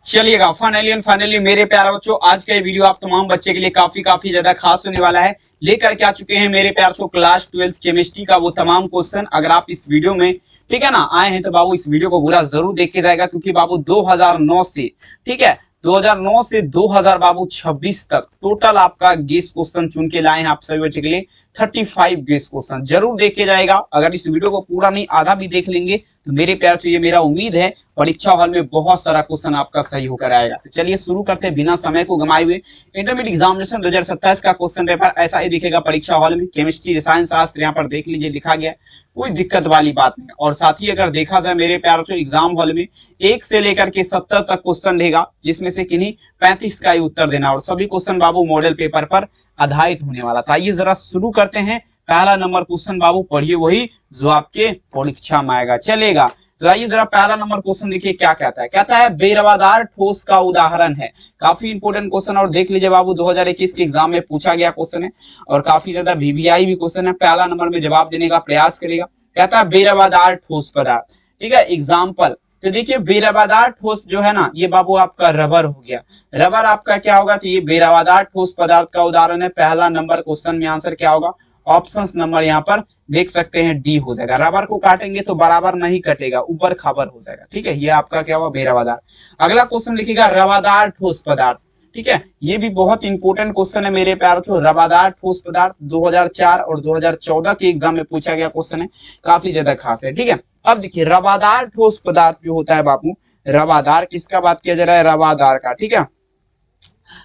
चलिएगा finally and finally मेरे प्यारे बच्चों, आज का ये वीडियो आप तमाम बच्चे के लिए काफी ज्यादा खास होने वाला है। लेकर के आ चुके हैं मेरे प्यारे बच्चों क्लास 12th केमिस्ट्री का वो तमाम क्वेश्चन। अगर आप इस वीडियो में ठीक है ना आए हैं तो बाबू इस वीडियो को पूरा जरूर देखे जाएगा, क्योंकि बाबू 2009 से ठीक है 2009 से 2000 बाबू 26 तक टोटल आपका गेस क्वेश्चन चुन के लाए हैं आप सभी बच्चे के लिए 35 गेस क्वेश्चन जरूर देखे जाएगा। अगर इस वीडियो को पूरा नहीं आधा भी देख लेंगे तो मेरे प्यार से ये मेरा उम्मीद है परीक्षा हॉल में बहुत सारा क्वेश्चन आपका सही होकर आएगा। तो चलिए शुरू करते हैं बिना समय को गंवाए हुए। इंटरमीडिएट एग्जामिनेशन 2027 का क्वेश्चन पेपर ऐसा ही दिखेगा परीक्षा हॉल में। केमिस्ट्री रसायन शास्त्र यहाँ पर देख लीजिए लिखा गया, कोई दिक्कत वाली बात नहीं। और साथ ही अगर देखा जाए मेरे प्यारों से एग्जाम हॉल में 1 से लेकर के 70 तक क्वेश्चन रहेगा, जिसमें से किन्हीं 35 का ही उत्तर देना और सभी क्वेश्चन बाबू मॉडल पेपर पर आधारित होने वाला था। आइए जरा शुरू करते हैं। पहला नंबर क्वेश्चन बाबू पढ़िए वही जो आपके परीक्षा में आएगा। चलेगा तो आइए जरा पहला नंबर क्वेश्चन देखिए क्या कहता है। कहता है बेरवादार ठोस का उदाहरण है। काफी इंपोर्टेंट क्वेश्चन और देख लीजिए बाबू 2021 के एग्जाम में पूछा गया क्वेश्चन है और काफी ज्यादा वीवीआई भी क्वेश्चन है। पहला नंबर में जवाब देने का प्रयास करेगा। कहता है बेरवादार ठोस पदार्थ, ठीक है। एग्जाम्पल तो देखिए बेरवादार ठोस जो है ना ये बाबू आपका रबर हो गया। रबर आपका क्या होगा, तो ये बेरवादार ठोस पदार्थ का उदाहरण है। पहला नंबर क्वेश्चन में आंसर क्या होगा, ऑप्शन नंबर यहाँ पर देख सकते हैं डी हो जाएगा। रबर को काटेंगे तो बराबर नहीं कटेगा, ऊपर खाबर हो जाएगा, ठीक है। ये आपका क्या हुआ बेरवादार। अगला क्वेश्चन लिखिएगा रवादार ठोस पदार्थ, ठीक है। ये भी बहुत इंपॉर्टेंट क्वेश्चन है मेरे प्यार तो। रवादार ठोस पदार्थ 2004 और 2014 के एग्जाम में पूछा गया क्वेश्चन है, काफी ज्यादा खास है, ठीक है। अब देखिए रवादार ठोस पदार्थ जो होता है बाबू, रवादार किसका बात किया जा रहा है, रवादार का, ठीक है।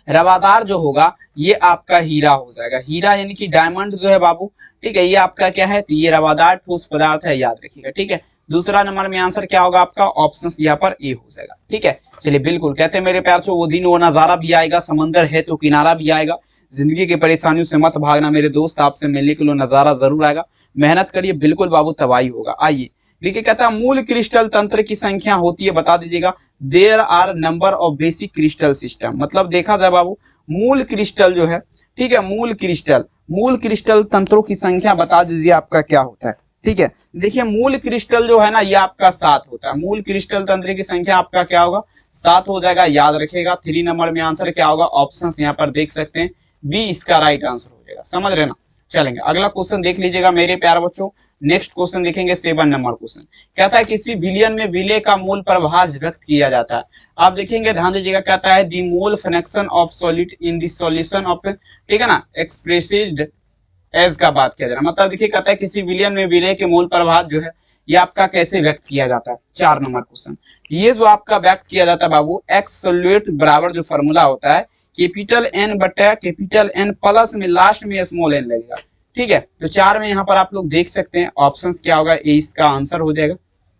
रवादार जो होगा ये आपका हीरा हो जाएगा। हीरा यानी कि डायमंड जो है बाबू, ठीक है, ये आपका क्या है, तो ये रवादार ठोस पदार्थ है, याद रखिएगा, ठीक है। दूसरा नंबर में आंसर क्या होगा आपका, ऑप्शन यहाँ पर ए हो जाएगा, ठीक है। चलिए बिल्कुल कहते हैं मेरे प्यार से वो दिन वो नजारा भी आएगा, समंदर है तो किनारा भी आएगा। जिंदगी की परेशानियों से मत भागना मेरे दोस्त, आपसे मिलने के लिए नजारा जरूर आएगा। मेहनत करिए बिल्कुल बाबू तबाही होगा। आइए देखिए कहता है मूल क्रिस्टल तंत्र की संख्या होती है, बता दीजिएगा। There are number of basic crystal system. मतलब देखा जाए बाबू मूल क्रिस्टल जो है, ठीक है, मूल क्रिस्टल तंत्रों की संख्या बता दीजिए आपका क्या होता है, ठीक है। देखिए मूल क्रिस्टल जो है ना ये आपका 7 होता है। मूल क्रिस्टल तंत्र की संख्या आपका क्या होगा, 7 हो जाएगा, याद रखिएगा। 3 नंबर में आंसर क्या होगा, ऑप्शन यहाँ पर देख सकते हैं बी इसका राइट आंसर हो जाएगा, समझ रहे ना। चलेंगे अगला क्वेश्चन देख लीजिएगा मेरे प्यारे बच्चों। नेक्स्ट क्वेश्चन देखेंगे 7 नंबर क्वेश्चन। कहता है किसी विलयन में विलय का मोल प्रभाज व्यक्त किया जाता है। आप देखेंगे ध्यान दीजिएगा, कहता है the mole fraction of solid in the solution of, ठीक है ना, एक्सप्रेस्ड एज का बात किया जा रहा है। मतलब देखिए कहता है किसी विलयन में विलय के मोल प्रभाज जो है ये आपका कैसे व्यक्त किया जाता है। 4 नंबर क्वेश्चन, ये जो आपका व्यक्त किया जाता है बाबू एक्स सॉल्यूट बराबर जो फॉर्मूला होता है कैपिटल एन बटा कैपिटल एन प्लस में लास्ट में स्मॉल एन लगेगा, ठीक है। तो 4 में यहाँ पर आप लोग देख सकते हैं ऑप्शंस क्या होगा, ए इसका आंसर हो जाएगा,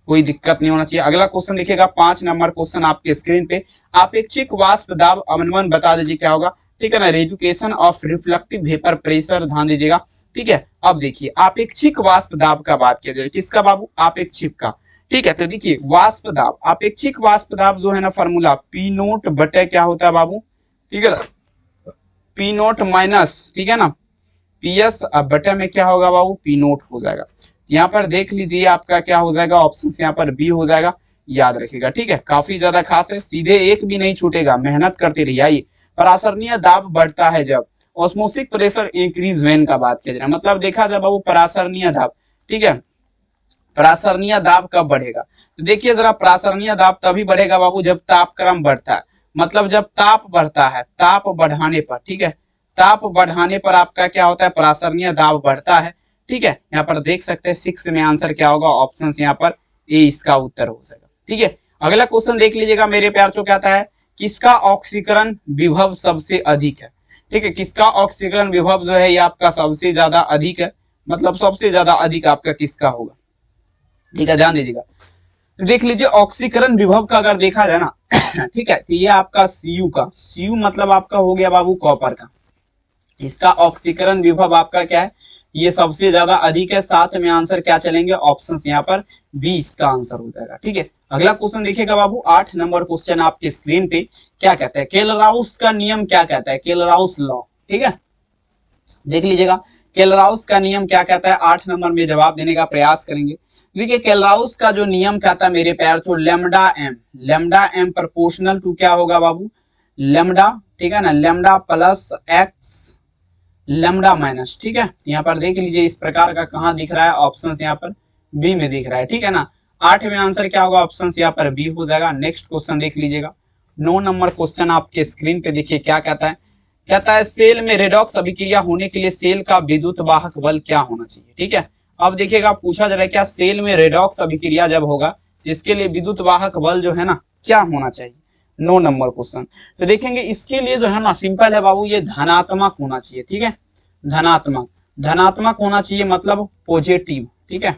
कोई दिक्कत नहीं होना चाहिए। अगला क्वेश्चन देखिएगा 5 नंबर क्वेश्चन आपके स्क्रीन पे। अपेक्षिक वाष्प दाब अवनमन बता दीजिए क्या होगा, ठीक है ना, रेडिकेशन ऑफ रिफ्लेक्टिव वेपर प्रेशर, ध्यान दीजिएगा, ठीक है। अब देखिए अपेक्षिक वाष्प दाब का बात किया जाए, किसका बाबू, अपेक्षिक का, ठीक है। तो देखिए वाष्प दाब, अपेक्षिक वाष्प दाब जो है ना फॉर्मूला पी नोट बटे क्या होता है बाबू, ठीक है ना, पी नोट माइनस, ठीक है ना, पीएस बटे में क्या होगा बाबू, पी नोट हो जाएगा। यहाँ पर देख लीजिए आपका क्या हो जाएगा, ऑप्शन यहाँ पर बी हो जाएगा, याद रखिएगा, ठीक है। काफी ज्यादा खास है, सीधे एक भी नहीं छूटेगा, मेहनत करते रहिए। आइए परासरणीय दाब बढ़ता है जब ऑस्मोसिक प्रेशर इंक्रीज व्हेन का बात किया जा रहा है। मतलब देखा जाए बाबू परासरणीय दाब, ठीक है, परासरणीय दाब कब बढ़ेगा, तो देखिए जरा परासरणीय दाब तभी बढ़ेगा बाबू जब तापक्रम बढ़ता है। मतलब जब ताप बढ़ता है, ताप बढ़ाने पर, ठीक है, ताप बढ़ाने पर आपका क्या होता है, परासरणीय दाब बढ़ता है, ठीक है। यहाँ पर देख सकते हैं 6 में आंसर क्या होगा, ऑप्शन यहाँ पर ए इसका उत्तर हो जाएगा, ठीक है। अगला क्वेश्चन देख लीजिएगा मेरे प्यार चो, कहता है किसका ऑक्सीकरण विभव सबसे अधिक है, ठीक है। किसका ऑक्सीकरण विभव जो है ये आपका सबसे ज्यादा अधिक है। मतलब सबसे ज्यादा अधिक आपका किसका होगा, ठीक है, ध्यान दीजिएगा। देख लीजिए ऑक्सीकरण विभव का अगर देखा जाए ना ठीक है, तो ये आपका सीयू का, सीयू मतलब आपका हो गया बाबू कॉपर का। इसका ऑक्सीकरण विभव आपका क्या है, ये सबसे ज्यादा अधिक है। 7 में आंसर क्या चलेंगे, ऑप्शंस यहाँ पर बी इसका आंसर हो जाएगा, ठीक है। अगला क्वेश्चन देखिएगा बाबू 8 नंबर क्वेश्चन आपके स्क्रीन पे। क्या कहता है, केलराउस का नियम क्या कहता है, केलराउस लॉ, ठीक है, देख लीजिएगा केलराउस का नियम क्या कहता है। 8 नंबर में जवाब देने का प्रयास करेंगे। देखिए केलराउस का जो नियम कहता है मेरे प्यार तो लेमडा एम प्रोपोर्शनल टू क्या होगा बाबू, लेमडा, ठीक है ना, lambda plus x lambda minus, ठीक है। यहाँ पर देख लीजिए इस प्रकार का कहाँ दिख रहा है, ऑप्शन यहाँ पर बी में दिख रहा है, ठीक है ना। 8वें आंसर क्या होगा, ऑप्शन यहाँ पर बी हो जाएगा। नेक्स्ट क्वेश्चन देख लीजिएगा, 9 नंबर क्वेश्चन आपके स्क्रीन पे देखिए क्या कहता है। कहता है सेल में रेडॉक्स अभिक्रिया होने के लिए सेल का विद्युत वाहक बल क्या होना चाहिए, ठीक है। अब देखिएगा पूछा जा रहा है क्या सेल में रेडॉक्स अभिक्रिया जब होगा तो इसके लिए विद्युत वाहक बल जो है ना क्या होना चाहिए, 9 नंबर क्वेश्चन। तो देखेंगे इसके लिए जो है ना सिंपल है बाबू, ये धनात्मक होना चाहिए, ठीक है, धनात्मक होना चाहिए मतलब पॉजिटिव, ठीक है।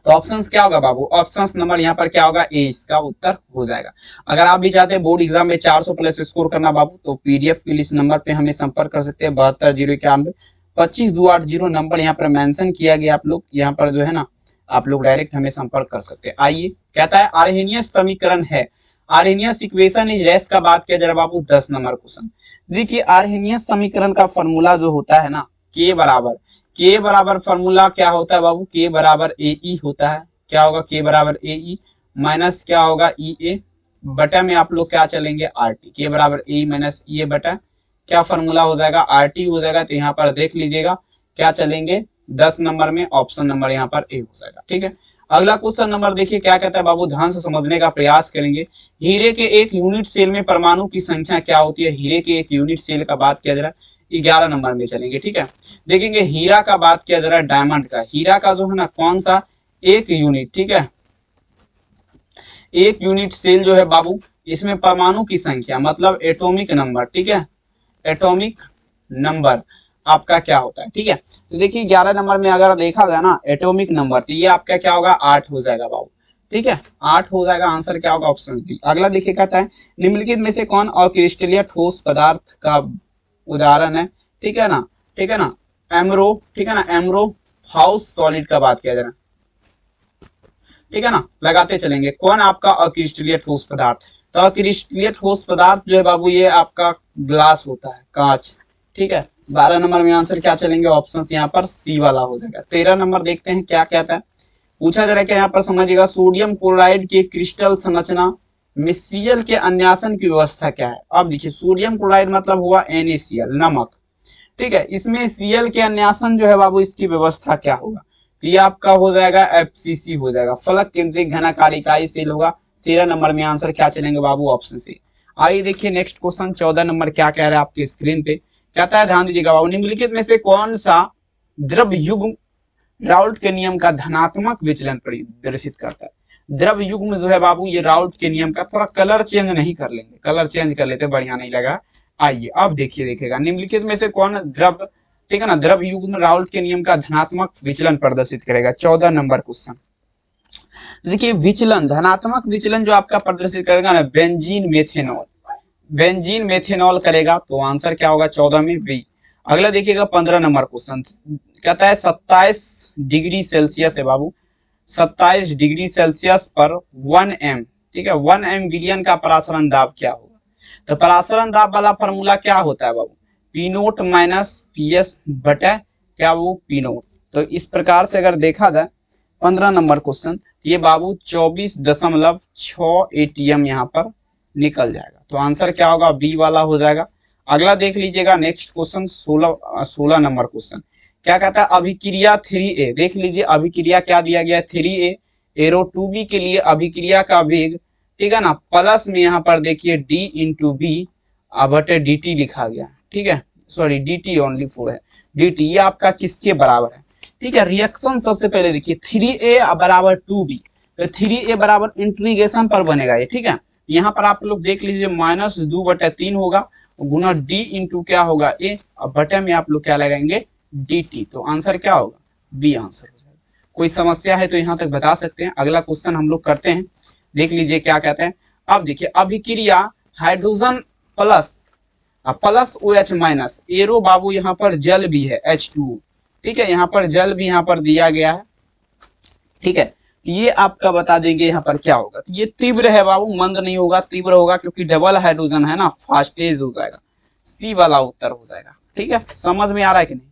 तो ऑप्शंस क्या होगा बाबू, ऑप्शंस नंबर यहाँ पर क्या होगा, ए इसका उत्तर हो जाएगा। अगर आप भी चाहते हैं बोर्ड एग्जाम में 400 प्लस स्कोर करना बाबू तो पीडीएफ के लिए इस नंबर पे हमें संपर्क कर सकते हैं 72 091 नंबर यहाँ पर मेंशन किया गया। आप लोग यहाँ पर जो है ना आप लोग डायरेक्ट हमें संपर्क कर सकते हैं। आइए कहता है आर्हेनियस समीकरण है, आर्हेनियस इक्वेशन इज डैश का बात किया जरा बाबू 10 नंबर क्वेश्चन। देखिए आर्हेनियस समीकरण का फॉर्मूला जो होता है ना के बराबर फॉर्मूला क्या होता है बाबू, के बराबर ए ई होता है। क्या होगा, के बराबर ए ई माइनस क्या होगा ई ए बटा में आप लोग क्या चलेंगे आर टी, के बराबर ए माइनस ई ए बटा क्या फॉर्मूला हो जाएगा आर टी हो जाएगा। तो यहाँ पर देख लीजिएगा क्या चलेंगे 10 नंबर में ऑप्शन नंबर यहाँ पर ए हो जाएगा, ठीक है। अगला क्वेश्चन नंबर देखिए क्या कहता है बाबू, ध्यान से समझने का प्रयास करेंगे। हीरे के एक यूनिट सेल में परमाणु की संख्या क्या होती है, हीरे के एक यूनिट सेल का बात किया जा रहा है 11 नंबर में चलेंगे, ठीक है। देखेंगे हीरा का बात किया जा रहा है डायमंड का, हीरा का जो है ना कौन सा एक यूनिट, ठीक है, एक यूनिट सेल जो है बाबू इसमें परमाणु की संख्या मतलब एटॉमिक नंबर, ठीक है, एटॉमिक नंबर आपका क्या होता है, ठीक है। तो देखिए 11 नंबर में अगर देखा जाए ना एटॉमिक नंबर तो ये आपका क्या होगा 8 हो जाएगा बाबू, ठीक है, 8 हो जाएगा। आंसर क्या होगा ऑप्शन बी। अगला देखिए कहता है निम्नलिखित में से कौन अक्रिस्टलीय ठोस पदार्थ का उदाहरण है, ठीक है ना, ठीक है ना, एमरो, ठीक है ना, एमरो हाउस सॉलिड का बात किया जा रहा है, ठीक है ना, लगाते चलेंगे कौन आपका अक्रिस्टलीय ठोस पदार्थ। तो अक्रिस्टलीय ठोस पदार्थ जो है बाबू ये आपका ग्लास होता है, कांच, ठीक है। 12 नंबर में आंसर क्या चलेंगे ऑप्शन यहाँ पर सी वाला हो जाएगा। 13 नंबर देखते हैं क्या कहता है, पूछा जा रहा है क्या यहाँ पर समझिएगा सोडियम क्लोराइड की क्रिस्टल संरचना में Cl के अन्यासन की व्यवस्था क्या है। अब देखिए सोडियम क्लोराइड मतलब हुआ NaCl नमक, ठीक है, इसमें Cl के अन्यासन जो है बाबू इसकी व्यवस्था क्या होगा, तो ये आपका हो जाएगा FCC हो जाएगा, फलक केंद्रित घनाकार इकाई सेल होगा। 13 नंबर में आंसर क्या चलेंगे बाबू ऑप्शन सी। आइए देखिए नेक्स्ट क्वेश्चन 14 नंबर क्या कह रहा है आपके स्क्रीन पे, कहता है ध्यान दीजिएगा बाबू निम्नलिखित में से कौन सा द्रव युग्म राउल्ट के नियम का धनात्मक विचलन प्रदर्शित करता है। द्रव युग्म जो है बाबू ये राउल्ट के नियम का, थोड़ा कलर चेंज नहीं कर लेंगे, कलर चेंज कर लेते बढ़िया नहीं लगा। आइए अब देखिए देखिएगा निम्नलिखित में से कौन द्रव, ठीक है ना, द्रव युग्म राउल्ट के नियम का धनात्मक विचलन प्रदर्शित करेगा। 14 नंबर क्वेश्चन देखिए विचलन, धनात्मक विचलन जो आपका प्रदर्शित करेगा ना बेंजीन मेथेनॉल, बेंजीन मेथेनॉल करेगा। तो आंसर क्या होगा 14 में बी। अगला देखिएगा 15 नंबर क्वेश्चन कहता है 27 डिग्री सेल्सियस है बाबू, 27 डिग्री सेल्सियस पर 1m, ठीक है, 1m विलियन का परासरण दाब क्या होगा। तो परासरण दाब वाला फॉर्मूला क्या होता है बाबू, P naught minus P S बटा क्या वो पी नोट। तो इस प्रकार से अगर देखा जाए 15 नंबर क्वेश्चन ये बाबू 24.6 ATM यहाँ पर निकल जाएगा। तो आंसर क्या होगा बी वाला हो जाएगा। अगला देख लीजिएगा नेक्स्ट क्वेश्चन 16 नंबर क्वेश्चन क्या कहता है अभिक्रिया 3A, देख लीजिए अभिक्रिया क्या दिया गया है 3A, एरो 2B के लिए अभिक्रिया का वेग, ठीक है ना, प्लस में यहाँ पर देखिए D इंटू बी बटे dt लिखा गया, ठीक है, सॉरी dt ओनली 4 है, dt ये आपका किसके बराबर है, ठीक है। रिएक्शन सबसे पहले देखिए 3A बराबर 2B, तो 3A बराबर इंटीग्रेशन पर बनेगा ये, ठीक है। यहाँ पर आप लोग देख लीजिए -2/3 होगा गुना d इंटू क्या होगा a, और बटे में आप लोग क्या लगाएंगे dt। तो आंसर क्या होगा बी आंसर हो जाएगा। कोई समस्या है तो यहाँ तक बता सकते हैं। अगला क्वेश्चन हम लोग करते हैं, देख लीजिए क्या कहते हैं। अब देखिए अभिक्रिया hydrogen plus OH minus, arrow बाबू यहाँ पर जल भी है H2, ठीक है, यहाँ पर जल भी यहाँ पर दिया गया है, ठीक है। ये आपका बता देंगे यहाँ पर क्या होगा, तो ये तीव्र है बाबू, मंद नहीं होगा, तीव्र होगा क्योंकि डबल हाइड्रोजन है ना, फास्टेज हो जाएगा, सी वाला उत्तर हो जाएगा, ठीक है। समझ में आ रहा है कि नहीं।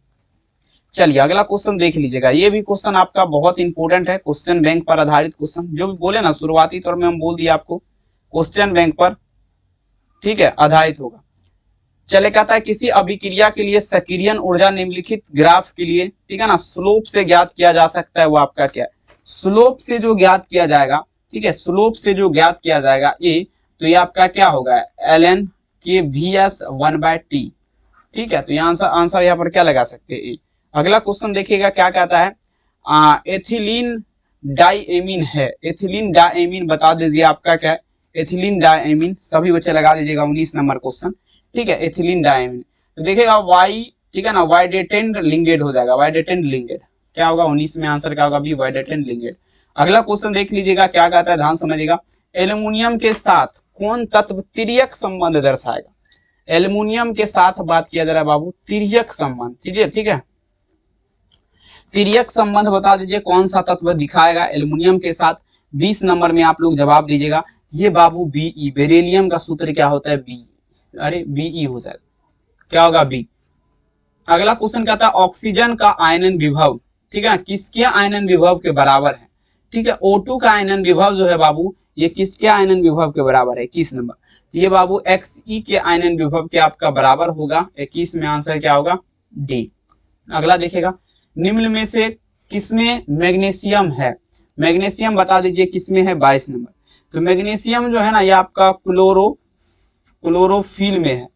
चलिए अगला क्वेश्चन देख लीजिएगा, ये भी क्वेश्चन आपका बहुत इंपॉर्टेंट है, क्वेश्चन बैंक पर आधारित क्वेश्चन, जो भी बोले ना शुरुआती तौर में हम बोल दिया आपको क्वेश्चन बैंक पर, ठीक है, आधारित होगा। चले कहता है किसी अभिक्रिया के लिए सक्रियण ऊर्जा निम्नलिखित ग्राफ के लिए, ठीक है ना, स्लोप से ज्ञात किया जा सकता है, वो आपका क्या है, स्लोप से जो ज्ञात किया जाएगा, ठीक है, स्लोप से जो ज्ञात किया जाएगा ए, तो ये आपका क्या होगा, ln के VS 1/t, ठीक है। तो यहाँ आंसर यहाँ पर क्या लगा सकते हैं, ए। अगला क्वेश्चन देखिएगा क्या कहता है, एथिलीन डाइएमीन है, एथिलीन डाइएमीन बता दीजिए आपका क्या है, एथिलीन डाइएमीन, सभी बच्चे लगा दीजिएगा 19 नंबर क्वेश्चन, ठीक है, एथिलीन डाइएमीन। तो देखिएगा वाई, ठीक है ना, वाइडेटेंड लिंगेड हो जाएगा, वाइडेटेंड लिंगेड क्या होगा, 19 में आंसर क्या होगा भी, वाइडेटेंड लिंगेड। अगला क्वेश्चन देख लीजिएगा क्या कहता है, ध्यान समझिएगा, एल्युमिनियम के साथ कौन तत्व तिर्यक संबंध दर्शाएगा, एल्युमिनियम के साथ बात किया जा रहा है बाबू, तिर्यक संबंध, ठीक है, तिर्यक संबंध बता दीजिए कौन सा तत्व दिखाएगा एल्युमिनियम के साथ, 20 नंबर में आप लोग जवाब दीजिएगा, ये बाबू Be, बेरिलियम का सूत्र क्या होता है, बी, अरे Be हो जाएगा, क्या होगा बी। अगला क्वेश्चन कहता है ऑक्सीजन का आयनन विभव, ठीक है, किसके आयनन विभव के बराबर है, ठीक है, O2 का आयनन विभव जो है बाबू, ये किसके आयनन विभव के बराबर है, 21 नंबर, ये बाबू Xe के आयनन विभव के आपका बराबर होगा, 21 में आंसर क्या होगा, डी। अगला देखेगा निम्न में से किसमें मैग्नीशियम है, मैग्नीशियम बता दीजिए किसमें है, 22 नंबर। तो मैग्नीशियम जो है ना, ये आपका क्लोरोफिल में है,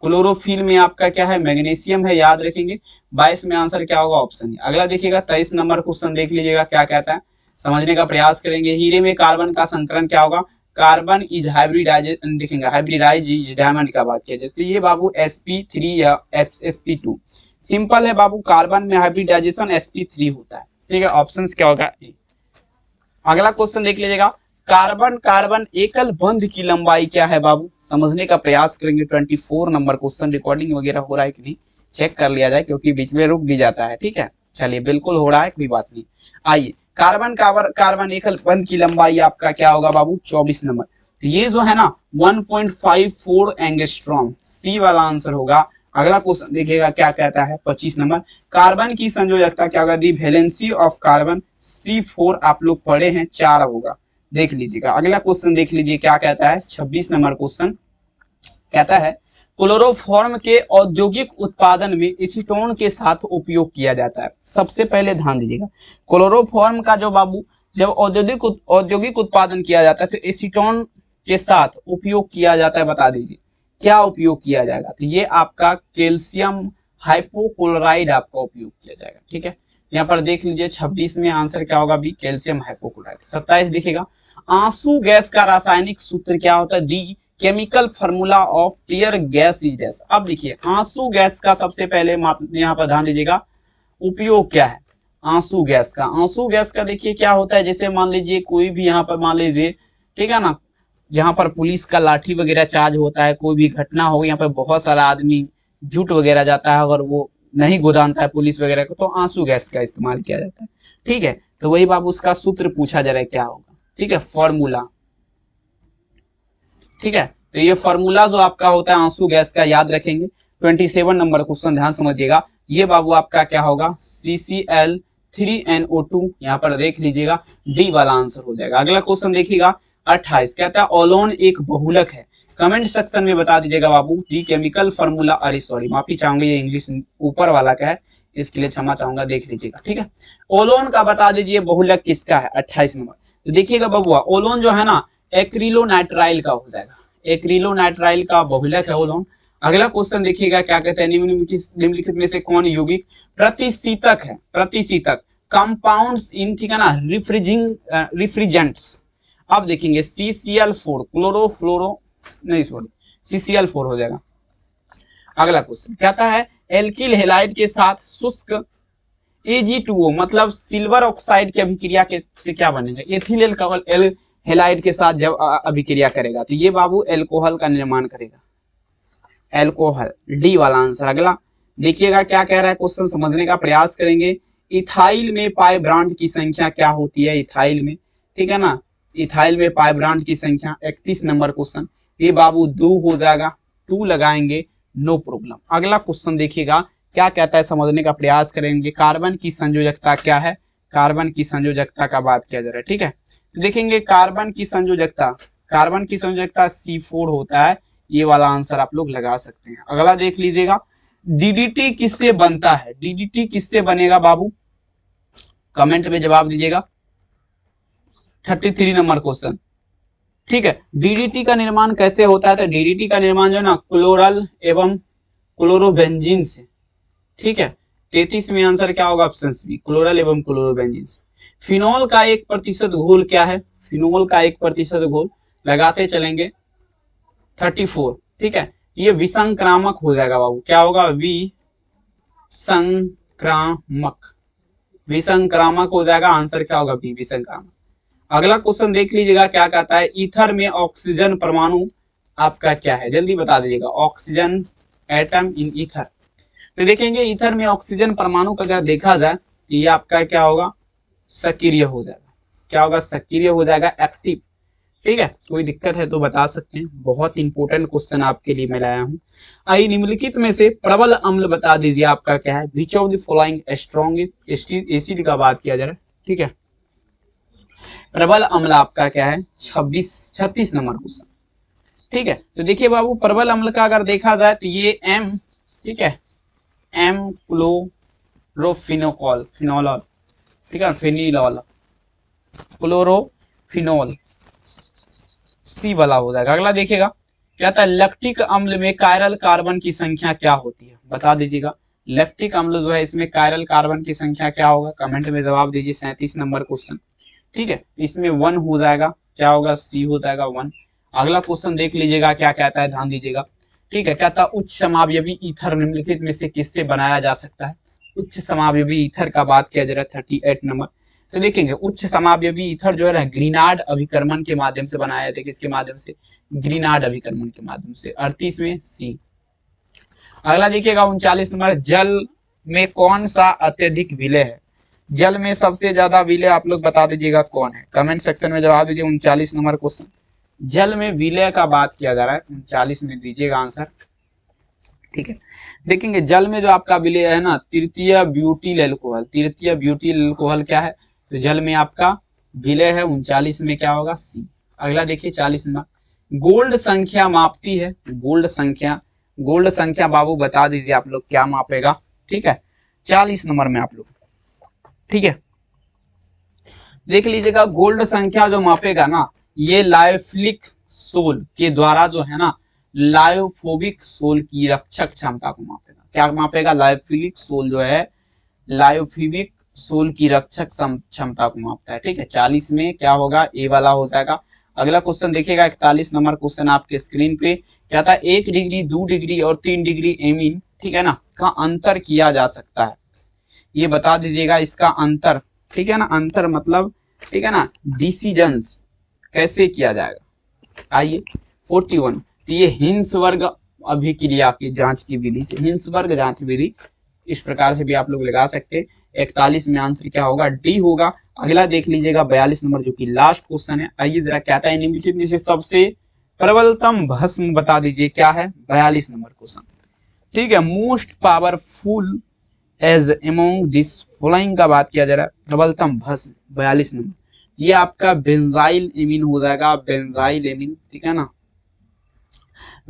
क्लोरोफिल में आपका क्या है, मैग्नीशियम है, याद रखेंगे। 22 में आंसर क्या होगा, ऑप्शन है। अगला देखिएगा 23 नंबर क्वेश्चन देख लीजिएगा क्या कहता है, समझने का प्रयास करेंगे। हीरे में कार्बन का संकरण क्या होगा, कार्बन इज हाइब्रिडाइज, देखेंगे हाइब्रिडाइज इज डायमंड का बात किया जाए तो ये बाबू sp3 या sp2, सिंपल है बाबू, कार्बन में हाइब्रिडाइजेशन sp3 होता है, ठीक है, ऑप्शंस क्या होगा ए। अगला क्वेश्चन देख लीजिएगा, कार्बन कार्बन एकल बंध की लंबाई क्या है बाबू, समझने का प्रयास करेंगे। 24 नंबर क्वेश्चन, रिकॉर्डिंग वगैरह हो रहा है कि नहीं चेक कर लिया जाए, क्योंकि बीच में रुक भी जाता है, ठीक है। चलिए बिल्कुल हो रहा है, कोई बात नहीं। आइए, कार्बन कार्बन एकल बंध की लंबाई आपका क्या होगा बाबू, 24 नंबर। ये जो है ना 1.54 एंगस्ट्रॉम, सी वाला आंसर होगा। अगला क्वेश्चन देखिएगा क्या कहता है, 25 नंबर, कार्बन की संयोजकता क्या होगा, the valency of carbon, C4 आप लोग पढ़े हैं, 4 होगा, देख लीजिएगा। अगला क्वेश्चन देख लीजिए क्या कहता है, 26 नंबर क्वेश्चन कहता है क्लोरोफॉर्म के औद्योगिक उत्पादन में एसीटोन के साथ उपयोग किया जाता है। सबसे पहले ध्यान दीजिएगा, क्लोरोफॉर्म का जो बाबू जब औद्योगिक उत्पादन किया जाता है तो एसीटोन के साथ उपयोग किया जाता है, बता दीजिए क्या उपयोग किया जाएगा। तो ये आपका कैल्शियम हाइपोक्लोराइड आपका उपयोग किया जाएगा, ठीक है। यहाँ पर देख लीजिए 26 में आंसर क्या होगा भी, कैल्शियम हाइपोक्लोराइड। 27 देखिएगा, आंसू गैस का रासायनिक सूत्र क्या होता है, the chemical formula of tear gas is dash. अब देखिए आंसू गैस का सबसे पहले यहाँ पर ध्यान दीजिएगा उपयोग क्या है आंसू गैस का। आंसू गैस का देखिए क्या होता है, जैसे मान लीजिए कोई भी यहाँ पर मान लीजिए, ठीक है ना, जहां पर पुलिस का लाठी वगैरह चार्ज होता है, कोई भी घटना हो, यहाँ पर बहुत सारा आदमी जुट वगैरह जाता है, अगर वो नहीं गोदानता है पुलिस वगैरह को, तो आंसू गैस का इस्तेमाल किया जाता है, ठीक है। तो वही बाबू उसका सूत्र पूछा जा रहा है क्या होगा, ठीक है, फॉर्मूला, ठीक है। तो ये फॉर्मूला जो आपका होता है आंसू गैस का, याद रखेंगे। 27 नंबर क्वेश्चन ध्यान समझिएगा, ये बाबू आपका क्या होगा, CCl3NO2, यहाँ पर देख लीजिएगा डी वाला आंसर हो जाएगा। अगला क्वेश्चन देखिएगा 28, कहता है ओलोन एक बहुलक है, कमेंट सेक्शन में बता दीजिएगा बाबू दी केमिकल फार्मूला, अरे सॉरी माफी चाहूंगा, ये इंग्लिश ऊपर वाला का है, इसके लिए क्षमा चाहूंगा, देख लीजिएगा, ठीक है। ओलोन का बता दीजिए बहुलक किसका है, 28 नंबर। तो देखिएगा बबुआ, ओलोन जो है ना एक्रिलोनाइट्राइल का हो जाएगा, एक्रिलोनाइट्राइल का बहुलक है ओलोन। अगला क्वेश्चन देखिएगा क्या कहते हैं, निम्नलिखित में से कौन यौगिक प्रतिशीतक है, प्रतिशीतक कंपाउंड्स इन, ठीक है ना, रिफ्रिजेंट्स। अब देखेंगे CCl4 क्लोरोफ्लोरो नहीं सॉरी CCl4 हो जाएगा। अगला क्वेश्चन कहता है एल्किल हैलाइड के साथ शुष्क Ag2O मतलब सिल्वर ऑक्साइड की अभिक्रिया से क्या बनेगा, एथिल एल्कोहल हैलाइड के साथ जब अभिक्रिया करेगा तो ये बाबू एल्कोहल का निर्माण करेगा, एल्कोहल, डी वाला आंसर। अगला देखिएगा क्या कह रहा है क्वेश्चन, समझने का प्रयास करेंगे। इथाइल में पाई ब्रांड की संख्या क्या होती है, इथाइल में, ठीक है ना, इथाइल में पाई ब्रांड की संख्या। 31 नंबर क्वेश्चन, ये बाबू 2 हो जाएगा, 2 लगाएंगे, नो प्रॉब्लम। अगला क्वेश्चन देखिएगा क्या कहता है समझने का प्रयास करेंगे। कार्बन की संयोजकता क्या है, कार्बन की संयोजकता का बात किया जा रहा है। ठीक है, देखेंगे कार्बन की संयोजकता, कार्बन की संयोजकता C4 होता है, ये वाला आंसर आप लोग लगा सकते हैं। अगला देख लीजिएगा, DDT किससे बनता है, DDT किससे बनेगा बाबू, कमेंट में जवाब दीजिएगा। 33 नंबर क्वेश्चन। ठीक है, डीडीटी का निर्माण कैसे होता है, तो डीडीटी का निर्माण जो है ना क्लोरल एवं क्लोरोबेंजीन से। ठीक है, 33 में आंसर क्या होगा, ऑप्शन बी, क्लोरल एवं क्लोरोबेंजीन से। फिनोल का 1% घोल क्या है, फिनोल का 1% घोल लगाते चलेंगे 34। ठीक है, ये विसंक्रामक हो जाएगा बाबू, क्या होगा, विसंक्रामक, विसंक्रामक हो जाएगा, आंसर क्या होगा, बी, विसंक्रामक। अगला क्वेश्चन देख लीजिएगा क्या कहता है, ईथर में ऑक्सीजन परमाणु आपका क्या है, जल्दी बता दीजिएगा, ऑक्सीजन एटम इन ईथर। तो देखेंगे ईथर में ऑक्सीजन परमाणु का अगर देखा जाए तो ये आपका क्या होगा, सक्रिय हो जाएगा, क्या होगा, सक्रिय हो जाएगा, एक्टिव। ठीक है, कोई दिक्कत है तो बता सकते हैं, बहुत इंपॉर्टेंट क्वेश्चन आपके लिए मैं लाया हूं। आइए निम्नलिखित में से प्रबल अम्ल बता दीजिए आपका क्या है, which of the following strong acid का बात किया जा रहा है। ठीक है, प्रबल अम्ल आपका क्या है, 36 नंबर क्वेश्चन। ठीक है, तो देखिए बाबू प्रबल अम्ल का अगर देखा जाए तो ये M, ठीक है, M क्लोरोफिनोल, फिनोल, ठीक है, फिनिलॉल, क्लोरोफिनोल, C वाला हो जाएगा। अगला देखिएगा क्या था, लैक्टिक अम्ल में कायरल कार्बन की संख्या क्या होती है, बता दीजिएगा। लैक्टिक अम्ल जो है इसमें कायरल कार्बन की संख्या क्या होगा, कमेंट में जवाब दीजिए। 37 नंबर क्वेश्चन। ठीक है, इसमें 1 हो जाएगा, क्या होगा, C हो जाएगा 1। अगला क्वेश्चन देख लीजिएगा क्या कहता है, ध्यान दीजिएगा। ठीक है, कहता है उच्च समावयवी ईथर निम्नलिखित में से किससे बनाया जा सकता है, उच्च समावयवी ईथर का बात किया जा रहा है। 38 नंबर। तो देखेंगे उच्च समावयवी ईथर जो है ना ग्रीनार्ड अभिकर्मण के माध्यम से बनाया जाता है, किसके माध्यम से, ग्रीनार्ड अभिकर्मण के माध्यम से। 38 में C। अगला देखिएगा 39 नंबर, जल में कौन सा अत्यधिक विलय है, जल में सबसे ज्यादा विलय आप लोग बता दीजिएगा कौन है, कमेंट सेक्शन में जवाब दीजिए। 39 नंबर क्वेश्चन, जल में विलय का बात किया जा रहा है, 39 में दीजिएगा आंसर। ठीक है, देखेंगे जल में जो आपका विलय है ना, तृतीय ब्यूटिल एल्कोहल, तृतीय ब्यूटिल एल्कोहल क्या है, तो जल में आपका विलय है। 39 में क्या होगा, C। अगला देखिए 40 नंबर, गोल्ड संख्या मापती है, गोल्ड संख्या, गोल्ड संख्या बाबू बता दीजिए आप लोग क्या मापेगा। ठीक है, 40 नंबर में आप लोग, ठीक है, देख लीजिएगा गोल्ड संख्या जो मापेगा ना, ये लायोफिलिक सोल के द्वारा जो है ना, लायोफोबिक सोल की रक्षक क्षमता को मापेगा। क्या मापेगा, लायोफिलिक सोल जो है, लायोफिलिक सोल की रक्षक क्षमता को मापता है। ठीक है, 40 में क्या होगा, ए वाला हो जाएगा। अगला क्वेश्चन देखिएगा 41 नंबर क्वेश्चन आपके स्क्रीन पे, क्या था, 1 डिग्री 2 डिग्री और 3 डिग्री एमीन, ठीक है ना, का अंतर किया जा सकता है, ये बता दीजिएगा इसका अंतर। ठीक है ना, अंतर मतलब, ठीक है ना, डिसीजंस कैसे किया जाएगा। आइए 41, तो ये हिंसवर्ग अभिक्रिया की जांच की विधि से, हिंसवर्ग जांच विधि, इस प्रकार से भी आप लोग लगा सकते हैं। 41 में आंसर क्या होगा, डी होगा। अगला देख लीजिएगा 42 नंबर जो कि लास्ट क्वेश्चन है। आइए जरा कहता है निम्नलिखित में से सबसे प्रबलतम भस्म बता दीजिए क्या है, 42 नंबर क्वेश्चन। ठीक है, most powerful edge among this following का बात किया जा रहा है, प्रबलतम भस्म 42 नंबर, ये आपका बेंजाइल एमीन हो जाएगा, बेंजाइल एमीन। ठीक है ना,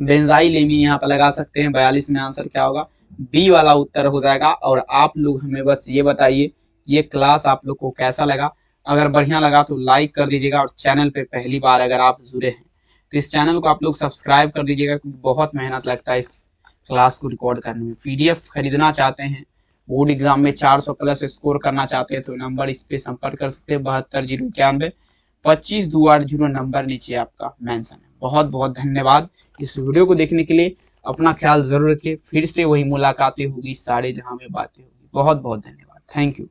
बेंजाइल एमीन यहाँ पर लगा सकते हैं। 42 में आंसर क्या होगा, बी वाला उत्तर हो जाएगा। और आप लोग हमें बस ये बताइए ये क्लास आप लोग को कैसा लगा, अगर बढ़िया लगा तो लाइक कर दीजिएगा, और चैनल पे पहली बार अगर आप जुड़े हैं तो इस चैनल को आप लोग सब्सक्राइब कर दीजिएगा, क्योंकि बहुत मेहनत लगता है इस क्लास को रिकॉर्ड करने में। PDF खरीदना चाहते हैं, बोर्ड एग्जाम में 400 प्लस स्कोर करना चाहते हैं, तो नंबर इस पे संपर्क कर सकते हैं, 72 091 25 280 नंबर नीचे आपका मेंशन है। बहुत बहुत धन्यवाद इस वीडियो को देखने के लिए, अपना ख्याल जरूर रखिए। फिर से वही मुलाकातें होगी, सारे जहां में बातें होगी। बहुत बहुत धन्यवाद, थैंक यू।